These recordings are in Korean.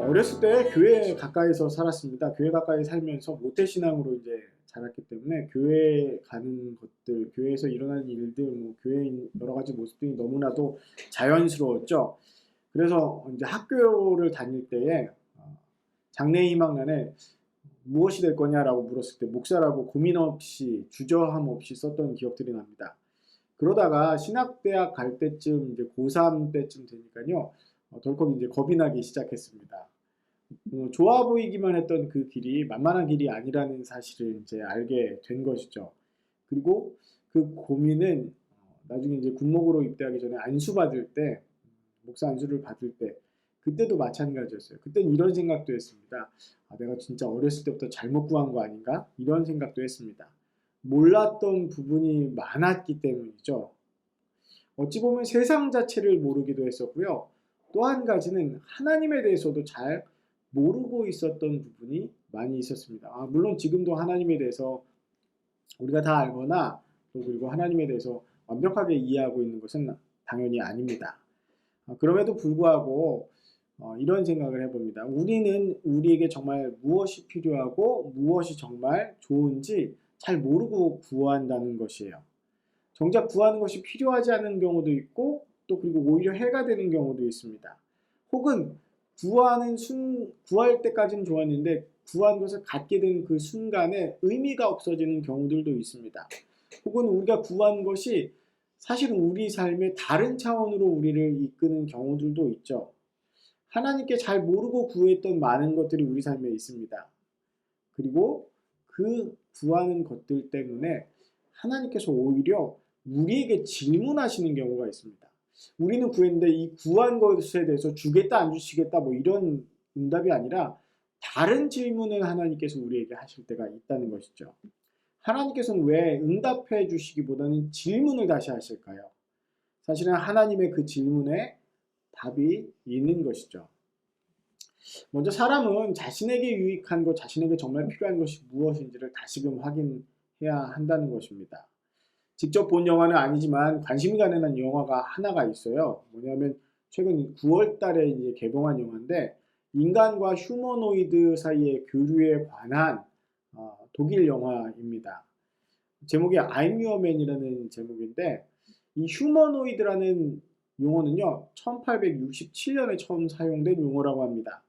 어렸을 때 교회 가까이서 살았습니다. 교회 가까이 살면서 모태신앙으로 이제 자랐기 때문에 교회에 가는 것들, 교회에서 일어나는 일들, 뭐 교회의 여러 가지 모습들이 너무나도 자연스러웠죠. 그래서 이제 학교를 다닐 때에 장래희망란에 무엇이 될 거냐라고 물었을 때 목사라고 고민 없이 주저함 없이 썼던 기억들이 납니다. 그러다가 신학대학 갈 때쯤 이제 고3 때쯤 되니까요. 덜컥 이제 겁이 나기 시작했습니다. 좋아 보이기만 했던 그 길이 만만한 길이 아니라는 사실을 이제 알게 된 것이죠. 그리고 그 고민은 나중에 이제 군목으로 입대하기 전에 안수 받을 때, 목사 안수를 받을 때, 그때도 마찬가지였어요. 그때는 이런 생각도 했습니다. 아, 내가 진짜 어렸을 때부터 잘못 구한 거 아닌가? 이런 생각도 했습니다. 몰랐던 부분이 많았기 때문이죠. 어찌 보면 세상 자체를 모르기도 했었고요. 또 한 가지는 하나님에 대해서도 잘 모르고 있었던 부분이 많이 있었습니다. 물론 지금도 하나님에 대해서 우리가 다 알거나 또 그리고 하나님에 대해서 완벽하게 이해하고 있는 것은 당연히 아닙니다. 그럼에도 불구하고 이런 생각을 해봅니다. 우리는 우리에게 정말 무엇이 필요하고 무엇이 정말 좋은지 잘 모르고 구한다는 것이에요. 정작 구하는 것이 필요하지 않은 경우도 있고 또 그리고 오히려 해가 되는 경우도 있습니다. 혹은 구할 때까지는 좋았는데 구한 것을 갖게 된 그 순간에 의미가 없어지는 경우들도 있습니다. 혹은 우리가 구한 것이 사실은 우리 삶의 다른 차원으로 우리를 이끄는 경우들도 있죠. 하나님께 잘 모르고 구했던 많은 것들이 우리 삶에 있습니다. 그리고 그 구하는 것들 때문에 하나님께서 오히려 우리에게 질문하시는 경우가 있습니다. 우리는 구했는데 이 구한 것에 대해서 주겠다 안 주시겠다 뭐 이런 응답이 아니라 다른 질문을 하나님께서 우리에게 하실 때가 있다는 것이죠. 하나님께서는 왜 응답해 주시기보다는 질문을 다시 하실까요? 사실은 하나님의 그 질문에 답이 있는 것이죠. 먼저 사람은 자신에게 유익한 것, 자신에게 정말 필요한 것이 무엇인지를 다시금 확인해야 한다는 것입니다. 직접 본 영화는 아니지만 관심이 가는 한 영화가 하나가 있어요. 뭐냐면 최근 9월 달에 이제 개봉한 영화인데 인간과 휴머노이드 사이의 교류에 관한 독일 영화입니다. 제목이 I'm Your Man이라는 제목인데 이 휴머노이드라는 용어는요 1867년에 처음 사용된 용어라고 합니다.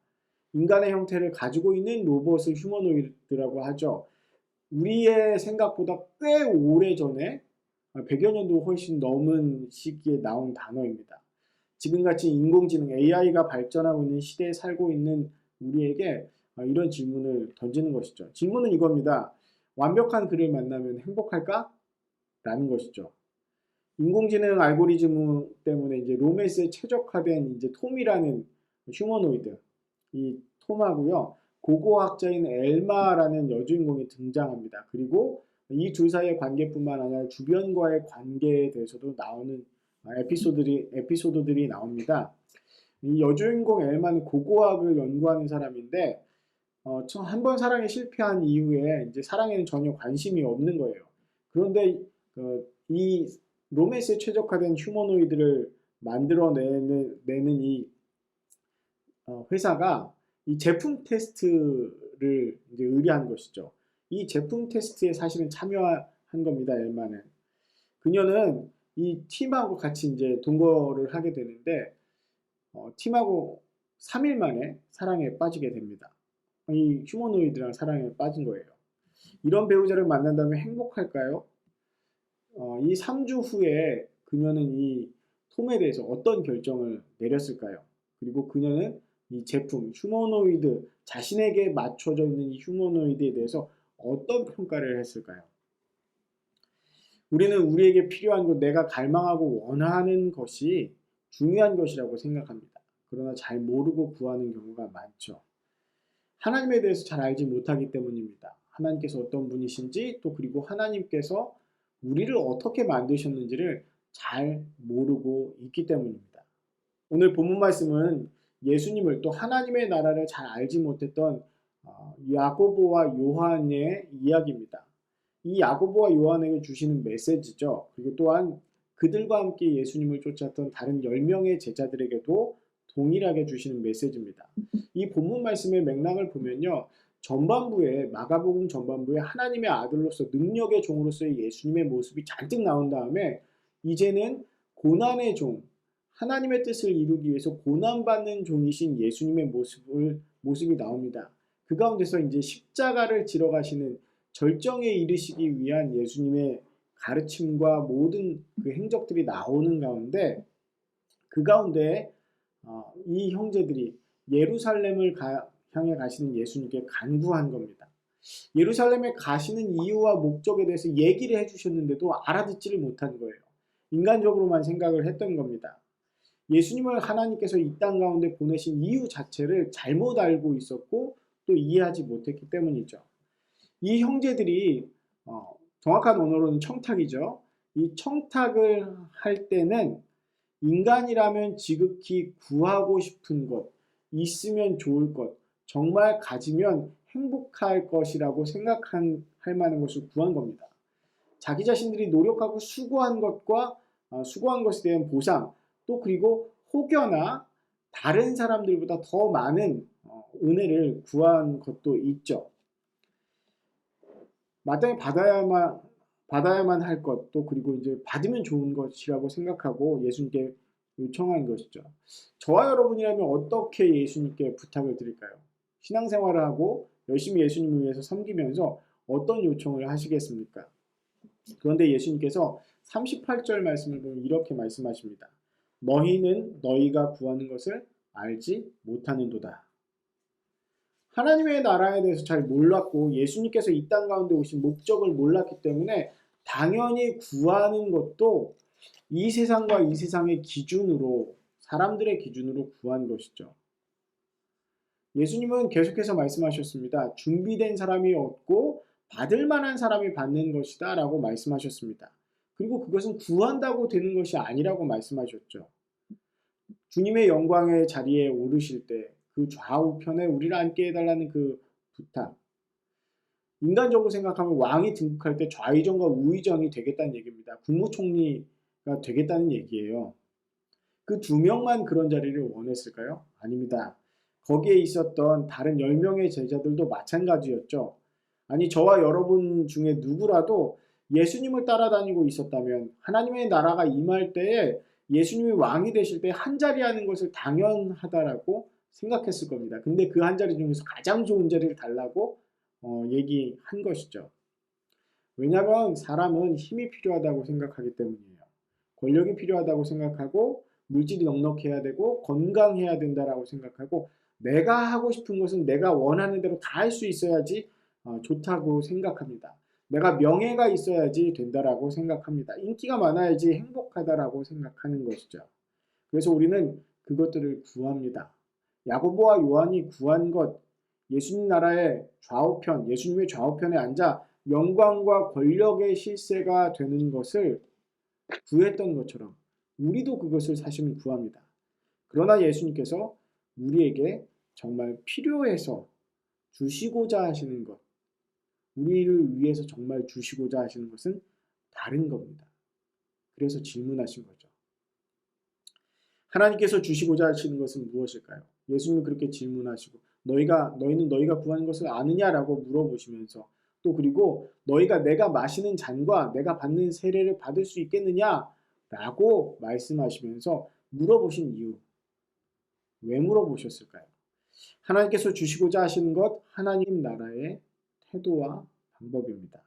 인간의 형태를 가지고 있는 로봇을 휴머노이드라고 하죠. 우리의 생각보다 꽤 오래전에 100여 년도 훨씬 넘은 시기에 나온 단어입니다. 지금같이 인공지능 AI가 발전하고 있는 시대에 살고 있는 우리에게 이런 질문을 던지는 것이죠. 질문은 이겁니다. 완벽한 그를 만나면 행복할까? 라는 것이죠. 인공지능 알고리즘 때문에 이제 로맨스에 최적화된 이제 톰이라는 휴머노이드, 이 톰하고요. 고고학자인 엘마라는 여주인공이 등장합니다. 그리고 이 둘 사이의 관계뿐만 아니라 주변과의 관계에 대해서도 나오는 에피소드들이 나옵니다. 이 여주인공 엘마는 고고학을 연구하는 사람인데 한 번 사랑에 실패한 이후에 이제 사랑에는 전혀 관심이 없는 거예요. 그런데 이 로맨스에 최적화된 휴머노이드를 만들어내는 이 회사가 이 제품 테스트를 이제 의뢰한 것이죠. 이 제품 테스트에 사실은 참여한 겁니다. 엘마는. 그녀는 이 팀하고 같이 이제 동거를 하게 되는데 팀하고 3일 만에 사랑에 빠지게 됩니다. 이 휴머노이드랑 사랑에 빠진 거예요. 이런 배우자를 만난다면 행복할까요? 이 3주 후에 그녀는 이 톰에 대해서 어떤 결정을 내렸을까요? 그리고 그녀는 이 제품, 휴머노이드, 자신에게 맞춰져 있는 이 휴머노이드에 대해서 어떤 평가를 했을까요? 우리는 우리에게 필요한 것, 내가 갈망하고 원하는 것이 중요한 것이라고 생각합니다. 그러나 잘 모르고 구하는 경우가 많죠. 하나님에 대해서 잘 알지 못하기 때문입니다. 하나님께서 어떤 분이신지 또 그리고 하나님께서 우리를 어떻게 만드셨는지를 잘 모르고 있기 때문입니다. 오늘 본문 말씀은 예수님을 또 하나님의 나라를 잘 알지 못했던 야고보와 요한의 이야기입니다. 이 야고보와 요한에게 주시는 메시지죠. 그리고 또한 그들과 함께 예수님을 쫓았던 다른 10명의 제자들에게도 동일하게 주시는 메시지입니다. 이 본문 말씀의 맥락을 보면요. 전반부에 마가복음 전반부에 하나님의 아들로서 능력의 종으로서의 예수님의 모습이 잔뜩 나온 다음에 이제는 고난의 종, 하나님의 뜻을 이루기 위해서 고난받는 종이신 예수님의 모습이 나옵니다. 그 가운데서 이제 십자가를 지러 가시는 절정에 이르시기 위한 예수님의 가르침과 모든 그 행적들이 나오는 가운데 그 가운데 이 형제들이 예루살렘을 향해 가시는 예수님께 간구한 겁니다. 예루살렘에 가시는 이유와 목적에 대해서 얘기를 해주셨는데도 알아듣지를 못한 거예요. 인간적으로만 생각을 했던 겁니다. 예수님을 하나님께서 이 땅 가운데 보내신 이유 자체를 잘못 알고 있었고 또 이해하지 못했기 때문이죠. 이 형제들이 정확한 언어로는 청탁이죠. 이 청탁을 할 때는 인간이라면 지극히 구하고 싶은 것, 있으면 좋을 것, 정말 가지면 행복할 것이라고 생각할 만한 것을 구한 겁니다. 자기 자신들이 노력하고 수고한 것과 수고한 것에 대한 보상, 또 그리고 혹여나 다른 사람들보다 더 많은 은혜를 구한 것도 있죠. 마땅히 받아야만 할 것, 또 그리고 이제 받으면 좋은 것이라고 생각하고 예수님께 요청한 것이죠. 저와 여러분이라면 어떻게 예수님께 부탁을 드릴까요? 신앙생활을 하고 열심히 예수님을 위해서 섬기면서 어떤 요청을 하시겠습니까? 그런데 예수님께서 38절 말씀을 보면 이렇게 말씀하십니다. 너희는 너희가 구하는 것을 알지 못하는도다. 하나님의 나라에 대해서 잘 몰랐고 예수님께서 이 땅 가운데 오신 목적을 몰랐기 때문에 당연히 구하는 것도 이 세상과 이 세상의 기준으로, 사람들의 기준으로 구한 것이죠. 예수님은 계속해서 말씀하셨습니다. 준비된 사람이 얻고 받을 만한 사람이 받는 것이다 라고 말씀하셨습니다. 그리고 그것은 구한다고 되는 것이 아니라고 말씀하셨죠. 주님의 영광의 자리에 오르실 때 그 좌우편에 우리를 앉게 해달라는 그 부탁. 인간적으로 생각하면 왕이 등극할 때 좌의정과 우의정이 되겠다는 얘기입니다. 국무총리가 되겠다는 얘기예요. 그 두 명만 그런 자리를 원했을까요? 아닙니다. 거기에 있었던 다른 10명의 제자들도 마찬가지였죠. 아니 저와 여러분 중에 누구라도 예수님을 따라다니고 있었다면 하나님의 나라가 임할 때에 예수님이 왕이 되실 때 한 자리 하는 것을 당연하다라고 생각했을 겁니다. 근데 그 한 자리 중에서 가장 좋은 자리를 달라고 얘기한 것이죠. 왜냐하면 사람은 힘이 필요하다고 생각하기 때문이에요. 권력이 필요하다고 생각하고 물질이 넉넉해야 되고 건강해야 된다라고 생각하고 내가 하고 싶은 것은 내가 원하는 대로 다 할 수 있어야지 좋다고 생각합니다. 내가 명예가 있어야지 된다라고 생각합니다. 인기가 많아야지 행복하다라고 생각하는 것이죠. 그래서 우리는 그것들을 구합니다. 야고보와 요한이 구한 것, 예수님 나라의 좌우편, 예수님의 좌우편에 앉아 영광과 권력의 실세가 되는 것을 구했던 것처럼 우리도 그것을 사실은 구합니다. 그러나 예수님께서 우리에게 정말 필요해서 주시고자 하시는 것, 우리를 위해서 정말 주시고자 하시는 것은 다른 겁니다. 그래서 질문하신 거죠. 하나님께서 주시고자 하시는 것은 무엇일까요? 예수님은 그렇게 질문하시고 너희는 너희가 구하는 것을 아느냐라고 물어보시면서 또 그리고 너희가 내가 마시는 잔과 내가 받는 세례를 받을 수 있겠느냐라고 말씀하시면서 물어보신 이유. 왜 물어보셨을까요? 하나님께서 주시고자 하시는 것, 하나님 나라의 태도와 방법입니다.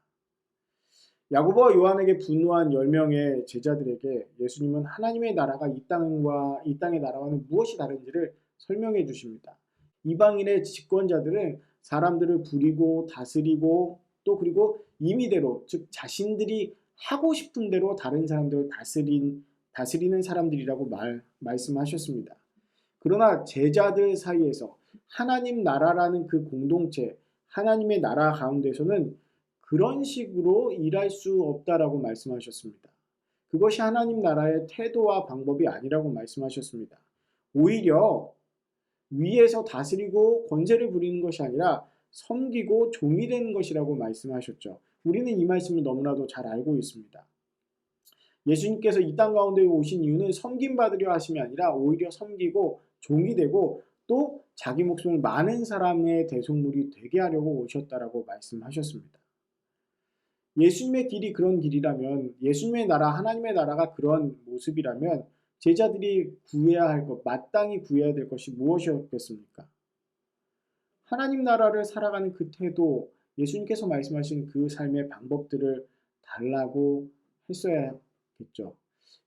야고보와 요한에게 분노한 10명의 제자들에게 예수님은 하나님의 나라가 이 땅의 나라와는 무엇이 다른지를 설명해 주십니다. 이방인의 집권자들은 사람들을 부리고 다스리고 또 그리고 임의대로 즉 자신들이 하고 싶은 대로 다른 사람들을 다스리는 사람들이라고 말씀하셨습니다. 그러나 제자들 사이에서 하나님 나라라는 그 공동체, 하나님의 나라 가운데서는 그런 식으로 일할 수 없다라고 말씀하셨습니다. 그것이 하나님 나라의 태도와 방법이 아니라고 말씀하셨습니다. 오히려 위에서 다스리고 권세를 부리는 것이 아니라 섬기고 종이 되는 것이라고 말씀하셨죠. 우리는 이 말씀을 너무나도 잘 알고 있습니다. 예수님께서 이 땅 가운데 오신 이유는 섬김받으려 하심이 아니라 오히려 섬기고 종이 되고 또 자기 목숨을 많은 사람의 대속물이 되게 하려고 오셨다라고 말씀하셨습니다. 예수님의 길이 그런 길이라면, 예수님의 나라, 하나님의 나라가 그런 모습이라면 제자들이 구해야 할 것, 마땅히 구해야 될 것이 무엇이었겠습니까? 하나님 나라를 살아가는 그 태도, 예수님께서 말씀하신 그 삶의 방법들을 달라고 했어야겠죠.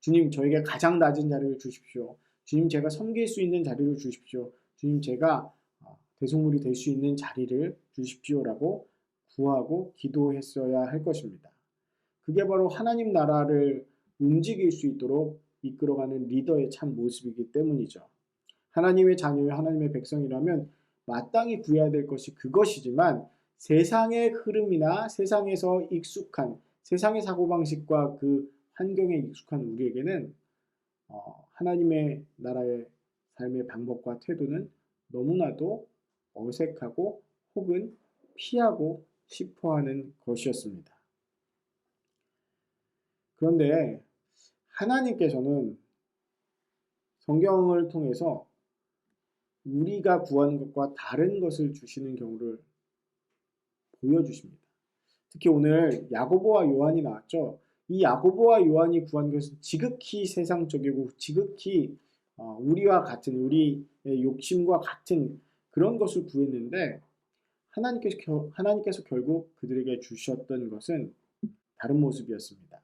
주님, 저에게 가장 낮은 자리를 주십시오. 주님, 제가 섬길 수 있는 자리를 주십시오. 주님, 제가 대속물이 될 수 있는 자리를 주십시오라고 구하고 기도했어야 할 것입니다. 그게 바로 하나님 나라를 움직일 수 있도록 이끌어가는 리더의 참 모습이기 때문이죠. 하나님의 자녀의 하나님의 백성이라면 마땅히 구해야 될 것이 그것이지만 세상의 흐름이나 세상에서 익숙한 세상의 사고방식과 그 환경에 익숙한 우리에게는 하나님의 나라의 삶의 방법과 태도는 너무나도 어색하고 혹은 피하고 싶어 하는 것이었습니다. 그런데 하나님께서는 성경을 통해서 우리가 구하는 것과 다른 것을 주시는 경우를 보여주십니다. 특히 오늘 야고보와 요한이 나왔죠. 이 야고보와 요한이 구한 것은 지극히 세상적이고 지극히 우리와 같은 우리의 욕심과 같은 그런 것을 구했는데 하나님께서 결국 그들에게 주셨던 것은 다른 모습이었습니다.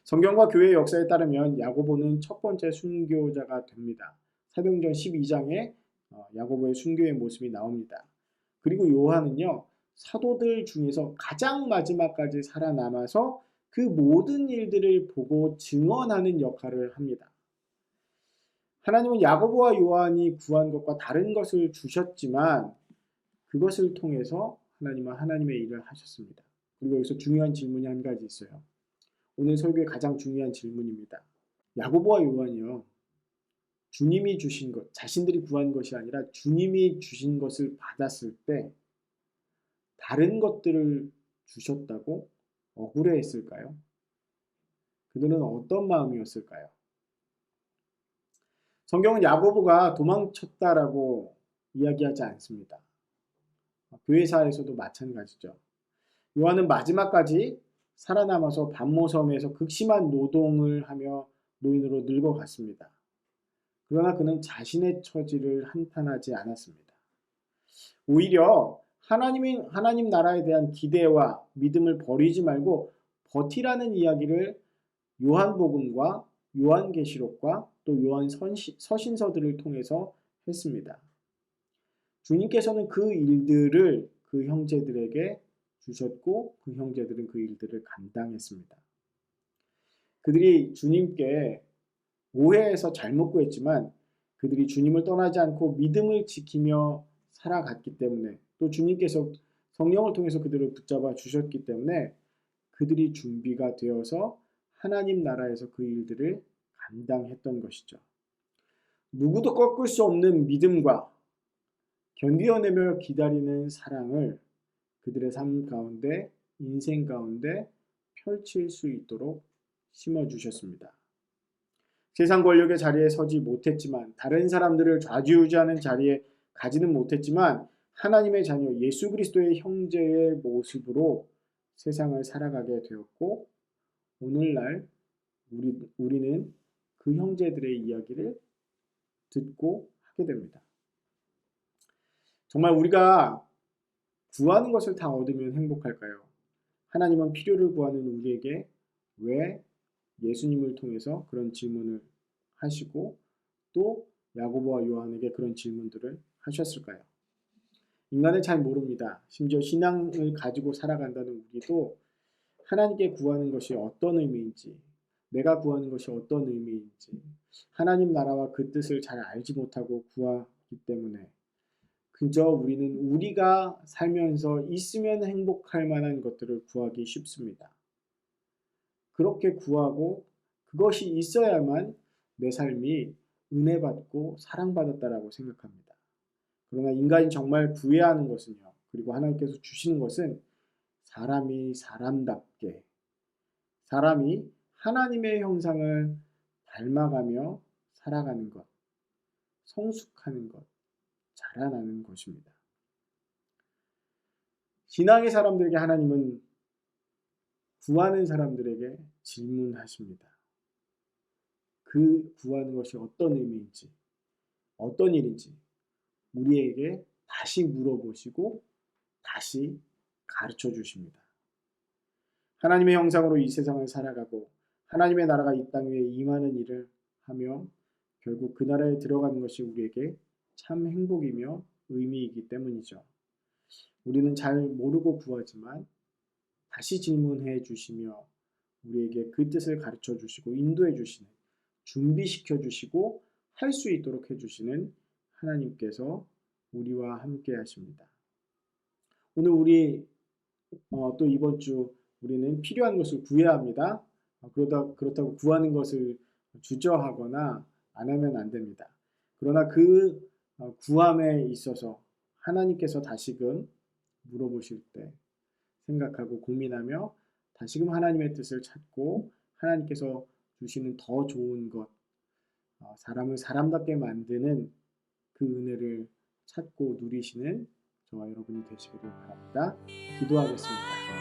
성경과 교회의 역사에 따르면 야고보는 첫 번째 순교자가 됩니다. 사도행전 12장에 야고보의 순교의 모습이 나옵니다. 그리고 요한은요, 사도들 중에서 가장 마지막까지 살아남아서 그 모든 일들을 보고 증언하는 역할을 합니다. 하나님은 야고보와 요한이 구한 것과 다른 것을 주셨지만 그것을 통해서 하나님은 하나님의 일을 하셨습니다. 그리고 여기서 중요한 질문이 한 가지 있어요. 오늘 설교의 가장 중요한 질문입니다. 야고보와 요한이요, 주님이 주신 것, 자신들이 구한 것이 아니라 주님이 주신 것을 받았을 때 다른 것들을 주셨다고 억울해했을까요? 그들은 어떤 마음이었을까요? 성경은 야고보가 도망쳤다라고 이야기하지 않습니다. 교회사에서도 마찬가지죠. 요한은 마지막까지 살아남아서 반모섬에서 극심한 노동을 하며 노인으로 늙어갔습니다. 그러나 그는 자신의 처지를 한탄하지 않았습니다. 오히려 하나님 나라에 대한 기대와 믿음을 버리지 말고 버티라는 이야기를 요한복음과 요한계시록과 또 요한 서신서들을 통해서 했습니다. 주님께서는 그 일들을 그 형제들에게 주셨고 그 형제들은 그 일들을 감당했습니다. 그들이 주님께 오해해서 잘못 구했지만 그들이 주님을 떠나지 않고 믿음을 지키며 살아갔기 때문에 또 주님께서 성령을 통해서 그들을 붙잡아 주셨기 때문에 그들이 준비가 되어서 하나님 나라에서 그 일들을 감당했던 것이죠. 누구도 꺾을 수 없는 믿음과 견디어내며 기다리는 사랑을 그들의 삶 가운데, 인생 가운데 펼칠 수 있도록 심어주셨습니다. 세상 권력의 자리에 서지 못했지만, 다른 사람들을 좌지우지하는 자리에 가지는 못했지만, 하나님의 자녀 예수 그리스도의 형제의 모습으로 세상을 살아가게 되었고, 오늘날 우리는 그 형제들의 이야기를 듣고 하게 됩니다. 정말 우리가 구하는 것을 다 얻으면 행복할까요? 하나님은 필요를 구하는 우리에게 왜 예수님을 통해서 그런 질문을 하시고 또 야고보와 요한에게 그런 질문들을 하셨을까요? 인간은 잘 모릅니다. 심지어 신앙을 가지고 살아간다는 우리도 하나님께 구하는 것이 어떤 의미인지, 내가 구하는 것이 어떤 의미인지, 하나님 나라와 그 뜻을 잘 알지 못하고 구하기 때문에 그저 우리는 우리가 살면서 있으면 행복할 만한 것들을 구하기 쉽습니다. 그렇게 구하고 그것이 있어야만 내 삶이 은혜받고 사랑받았다라고 생각합니다. 그러나 인간이 정말 구해야 하는 것은요. 그리고 하나님께서 주시는 것은 사람이 사람답게 사람이 하나님의 형상을 닮아가며 살아가는 것. 성숙하는 것, 자라나는 것입니다. 신앙의 사람들에게 하나님은 구하는 사람들에게 질문하십니다. 그 구하는 것이 어떤 의미인지, 어떤 일인지 우리에게 다시 물어보시고 다시 가르쳐 주십니다. 하나님의 형상으로 이 세상을 살아가고 하나님의 나라가 이 땅 위에 임하는 일을 하며 결국 그 나라에 들어가는 것이 우리에게 참 행복이며 의미이기 때문이죠. 우리는 잘 모르고 구하지만 다시 질문해 주시며 우리에게 그 뜻을 가르쳐 주시고 인도해 주시는, 준비시켜 주시고 할 수 있도록 해 주시는 하나님께서 우리와 함께 하십니다. 오늘 우리 또 이번 주 우리는 필요한 것을 구해야 합니다. 그렇다고 구하는 것을 주저하거나 안 하면 안 됩니다. 그러나 그 구함에 있어서 하나님께서 다시금 물어보실 때 생각하고 고민하며 다시금 하나님의 뜻을 찾고 하나님께서 주시는 더 좋은 것, 사람을 사람답게 만드는 그 은혜를 찾고 누리시는 저와 여러분이 되시기를 바랍니다. 기도하겠습니다.